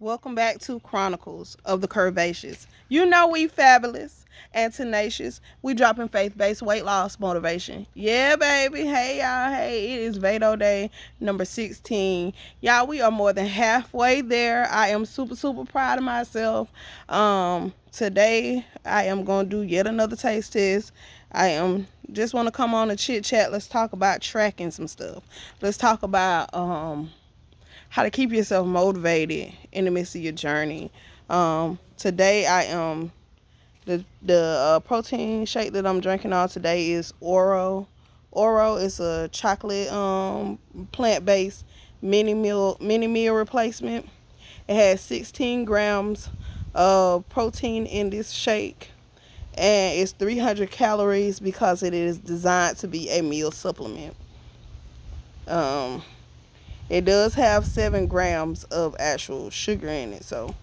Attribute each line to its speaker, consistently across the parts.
Speaker 1: Welcome back to Chronicles of the Curvaceous. You know we fabulous and tenacious. We dropping faith-based weight loss motivation. Yeah, baby. Hey, y'all. Hey, it is VEDO day number 16. Y'all, we are more than halfway there. I am super, super proud of myself. Today, I am going to do yet another taste test. I am just want to come on and chit-chat. Let's talk about tracking some stuff. Let's talk about how to keep yourself motivated in the midst of your journey. Today I am the protein shake that I'm drinking on today is Oro. Oro is a chocolate plant-based mini meal replacement. It has 16 grams of protein in this shake, and it's 300 calories because it is designed to be a meal supplement. Um, It does have 7 grams of actual sugar in it, so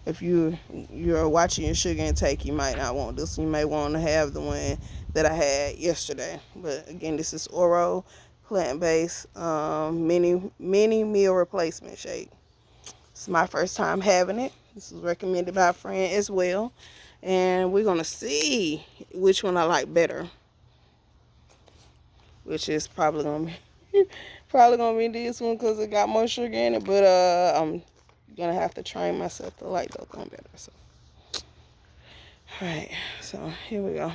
Speaker 1: if you're watching your sugar intake, you might not want this. You may want to have the one that I had yesterday. But again, this is Oro plant-based mini meal replacement shake. It's my first time having it. This was recommended by a friend as well, and we're gonna see which one I like better, which is probably gonna be this one because it got more sugar in it. But I'm gonna have to train myself to like the other one better. So, all right. So here we go.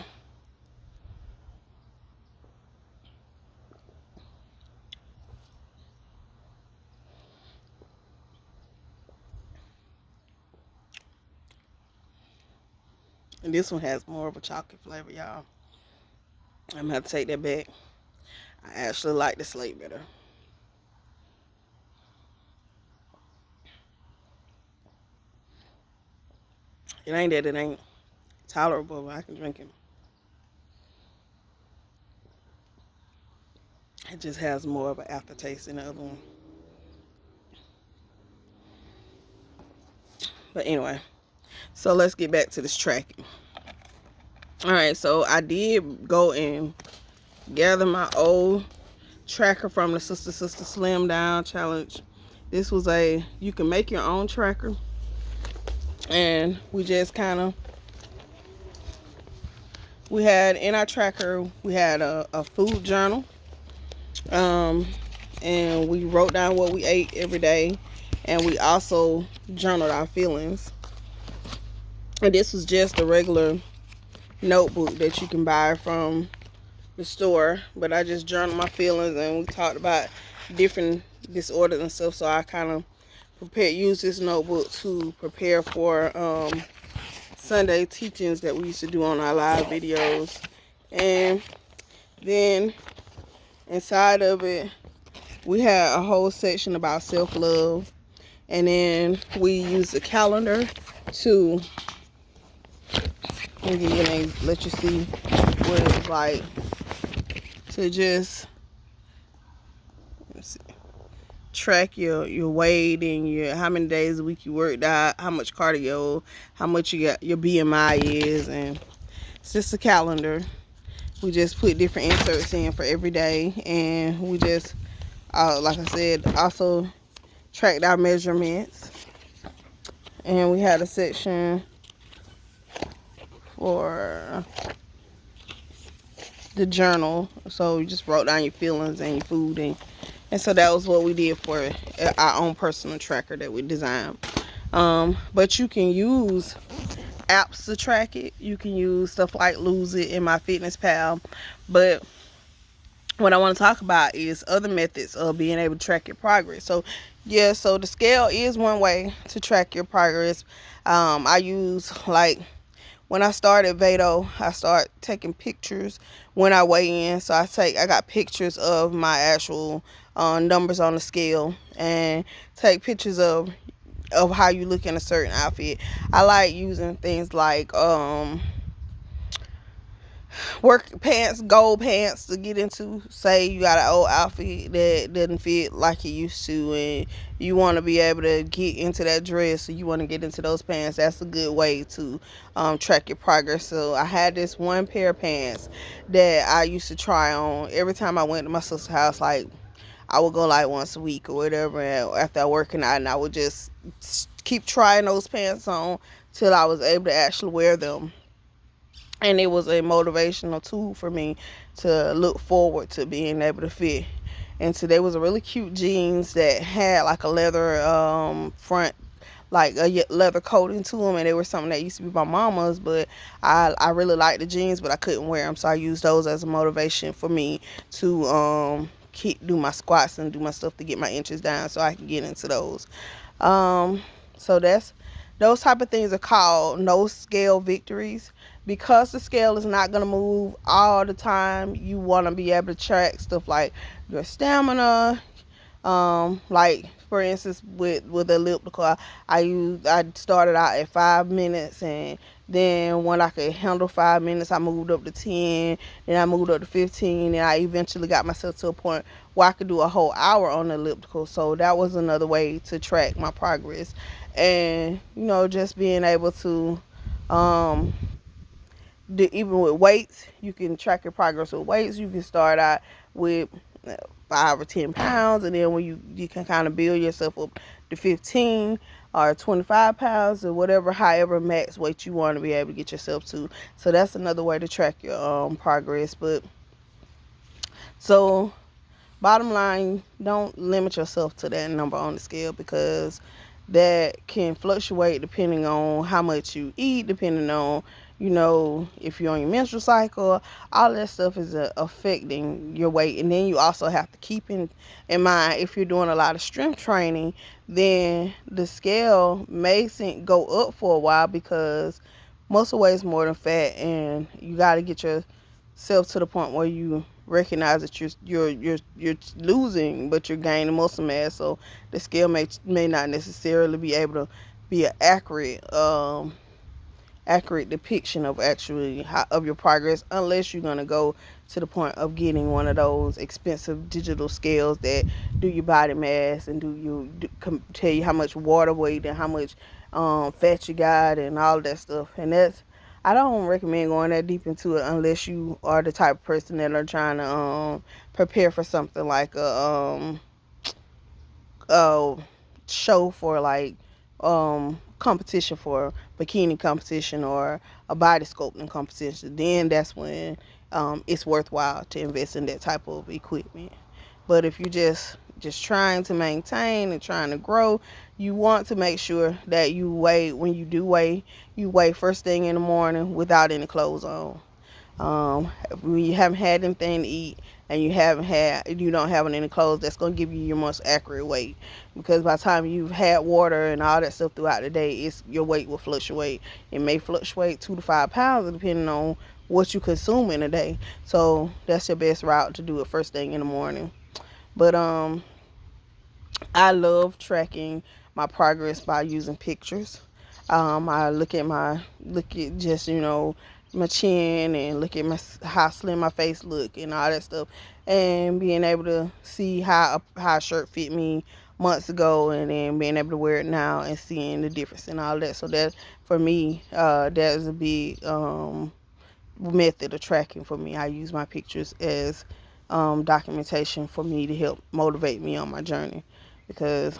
Speaker 1: And this one has more of a chocolate flavor, y'all. I'm gonna have to take that back. I actually like the slate better. It ain't that it ain't tolerable, but I can drink it. It just has more of an aftertaste than the other one. But anyway, so let's get back to this tracking. All right, so I did go and gather my old tracker from the Sister Slim Down Challenge. This was you can make your own tracker, and we just kind of, we had in our tracker, we had a food journal, and we wrote down what we ate every day, and we also journaled our feelings. And this was just a regular notebook that you can buy from the store, but I just journaled my feelings, and we talked about different disorders and stuff. So I kind of use this notebook to prepare for Sunday teachings that we used to do on our live videos. And then inside of it, we had a whole section about self-love, and then we used a calendar to let you see what it was like to just track your weight and your how many days a week you worked out, how much cardio, how much you got, your BMI is, and it's just a calendar. We just put different inserts in for every day, and we just like I said, also tracked our measurements. And we had a section for the journal, so you just wrote down your feelings and your food, and so that was what we did for our own personal tracker that we designed. But you can use apps to track it. You can use stuff like Lose It and MyFitnessPal, but what I want to talk about is other methods of being able to track your progress. So yeah, so the scale is one way to track your progress. I use, like, when I started VEDO, I started taking pictures when I weigh in. So I got pictures of my actual numbers on the scale, and take pictures of how you look in a certain outfit. I like using things like work pants, gold pants to get into. Say you got an old outfit that doesn't fit like it used to, and you want to be able to get into that dress, so you want to get into those pants. That's a good way to track your progress. So I had this one pair of pants that I used to try on every time I went to my sister's house. Like, I would go like once a week or whatever, and after I working out, and I would just keep trying those pants on till I was able to actually wear them. And it was a motivational tool for me to look forward to being able to fit. And today was a really cute jeans that had like a leather front, like a leather coating to them, and they were something that used to be my mama's, but I really liked the jeans, but I couldn't wear them, so I used those as a motivation for me to do my squats and do my stuff to get my inches down so I can get into those. um so that's those type of things are called no scale victories. Because the scale is not going to move all the time, you want to be able to track stuff like your stamina. Like for instance, with the elliptical, I started out at 5 minutes, and then when I could handle 5 minutes, I moved up to 10, then I moved up to 15, and I eventually got myself to a point where I could do a whole hour on the elliptical. So that was another way to track my progress. And just being able to um even with weights, you can track your progress with weights. You can start out with 5 or 10 pounds, and then when you can kind of build yourself up to 15 or 25 pounds or whatever, however max weight you want to be able to get yourself to. So that's another way to track your progress. But so bottom line, don't limit yourself to that number on the scale, because that can fluctuate depending on how much you eat, depending on if you're on your menstrual cycle. All that stuff is affecting your weight. And then you also have to keep in mind, if you're doing a lot of strength training, then the scale may go up for a while, because muscle weighs more than fat, and you got to get yourself to the point where you recognize that you're losing, but you're gaining muscle mass. So the scale may not necessarily be able to be an accurate depiction of actually of your progress, unless you're going to go to the point of getting one of those expensive digital scales that do your body mass and tell you how much water weight and how much fat you got and all that stuff. And I don't recommend going that deep into it unless you are the type of person that are trying to prepare for something like a show for, like, competition, for bikini competition or a body sculpting competition. Then that's when it's worthwhile to invest in that type of equipment. But if you're just trying to maintain and trying to grow, you want to make sure that you weigh. When you do weigh, you weigh first thing in the morning without any clothes on. When you haven't had anything to eat, and you don't have any clothes, that's going to give you your most accurate weight. Because by the time you've had water and all that stuff throughout the day, your weight will fluctuate. It may fluctuate 2 to 5 pounds depending on what you consume in a day. So that's your best route to do it first thing in the morning. But I love tracking my progress by using pictures. I look at just my chin, and look at how slim my face look and all that stuff, and being able to see how a shirt fit me months ago, and then being able to wear it now and seeing the difference and all that. So that, for me, that is a big method of tracking for me. I use my pictures as documentation for me to help motivate me on my journey, because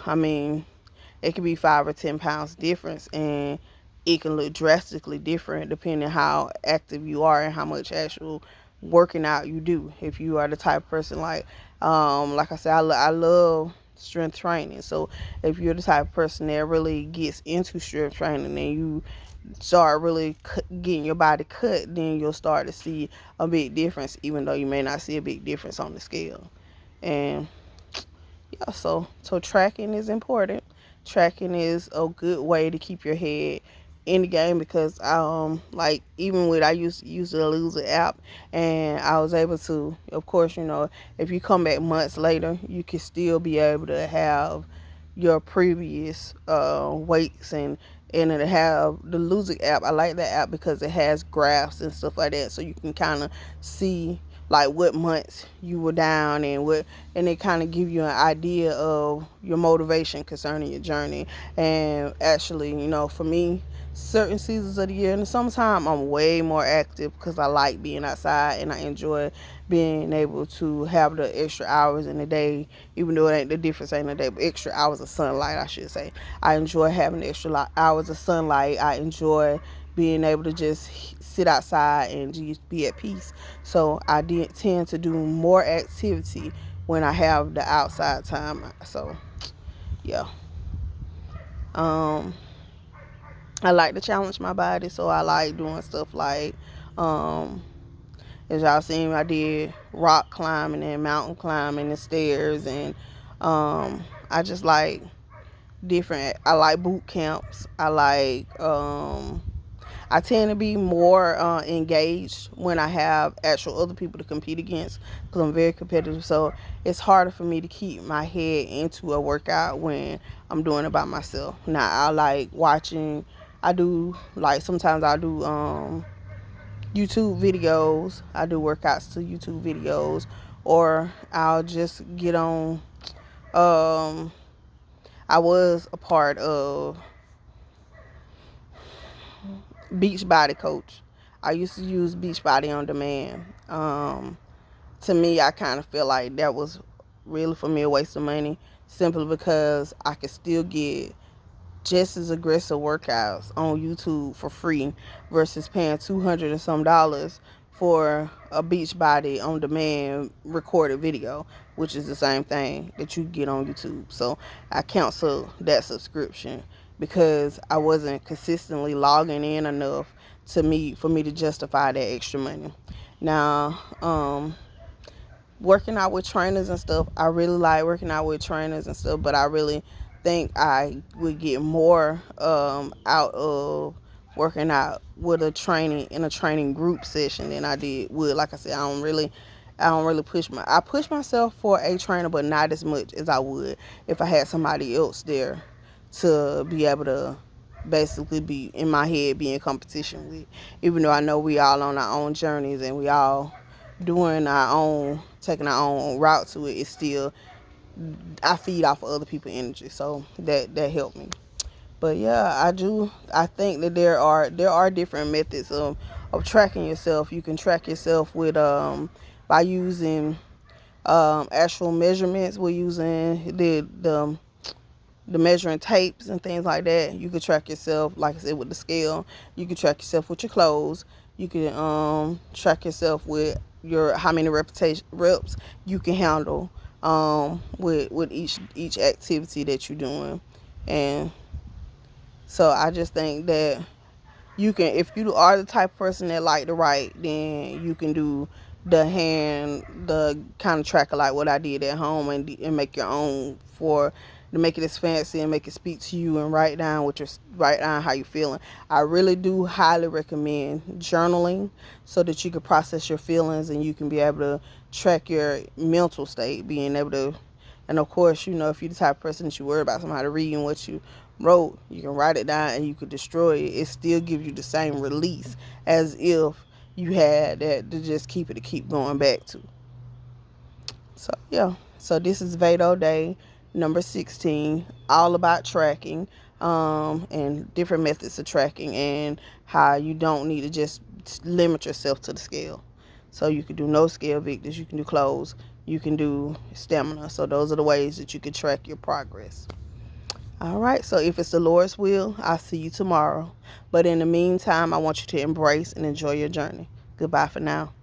Speaker 1: it could be 5 or 10 pounds difference, and it can look drastically different depending how active you are and how much actual working out you do. If you are the type of person like I said, I love strength training. So if you're the type of person that really gets into strength training, and you start really getting your body cut, then you'll start to see a big difference, even though you may not see a big difference on the scale. And yeah, so tracking is important. Tracking is a good way to keep your head in the game, because like, even with, I used to use the Loser app, and I was able to, of course, if you come back months later, you can still be able to have your previous weights, and it have the Loser app. I like that app because it has graphs and stuff like that, so you can kind of see like what months you were down, and it kind of give you an idea of your motivation concerning your journey. And actually, for me, certain seasons of the year. In the summertime, I'm way more active because I like being outside and I enjoy being able to have the extra hours in the day, even though it ain't the difference ain't the day, but extra hours of sunlight, I should say. I enjoy having the extra hours of sunlight. I enjoy being able to just sit outside and just be at peace. So I did tend to do more activity when I have the outside time. So yeah. Um, I like to challenge my body, so I like doing stuff like, um, as y'all seen, I did rock climbing and mountain climbing and stairs, and I just like different. I like boot camps. I tend to be more engaged when I have actual other people to compete against because I'm very competitive. So it's harder for me to keep my head into a workout when I'm doing it by myself. Now I like watching. I do like sometimes I do YouTube videos. I do workouts to YouTube videos, or I'll just get on. Um, I was a part of Beachbody Coach. I used to use Beachbody on Demand. To me, I kind of feel like that was really for me a waste of money, simply because I could still get just as aggressive workouts on YouTube for free versus paying $200 and some for a Beachbody on Demand recorded video, which is the same thing that you get on YouTube. So I canceled that subscription because I wasn't consistently logging in enough for me to justify that extra money. Now, working out with trainers and stuff, I really like working out with trainers and stuff, but I really think I would get more out of working out with a training in a training group session than I did with, like I said, I don't really I push myself for a trainer, but not as much as I would if I had somebody else there to be able to basically be in my head, be in competition with. Even though I know we all on our own journeys and we all doing our own, taking our own route to it, it's still, I feed off of other people's energy, so that helped me. But yeah, I think that there are different methods of tracking yourself. You can track yourself with by using actual measurements. We're using the measuring tapes and things like that. You could track yourself, like I said, with the scale. You can track yourself with your clothes. You can track yourself with your how many reps you can handle with each activity that you're doing. And so I just think that you can, if you are the type of person that like to write, then you can do the kind of tracker like what I did at home, and make your own for to make it as fancy and make it speak to you, and write down how you're feeling. I really do highly recommend journaling so that you can process your feelings and you can be able to track your mental state, being able to. And of course, if you're the type of person that you worry about somebody reading what you wrote, you can write it down and you can destroy it. It still gives you the same release as if you had that to just keep going back to. So yeah. So this is VEDO Day number 16, all about tracking, and different methods of tracking, and how you don't need to just limit yourself to the scale. So you can do no scale victors, you can do clothes, you can do stamina. So those are the ways that you can track your progress. All right, so if it's the Lord's will, I'll see you tomorrow. But in the meantime, I want you to embrace and enjoy your journey. Goodbye for now.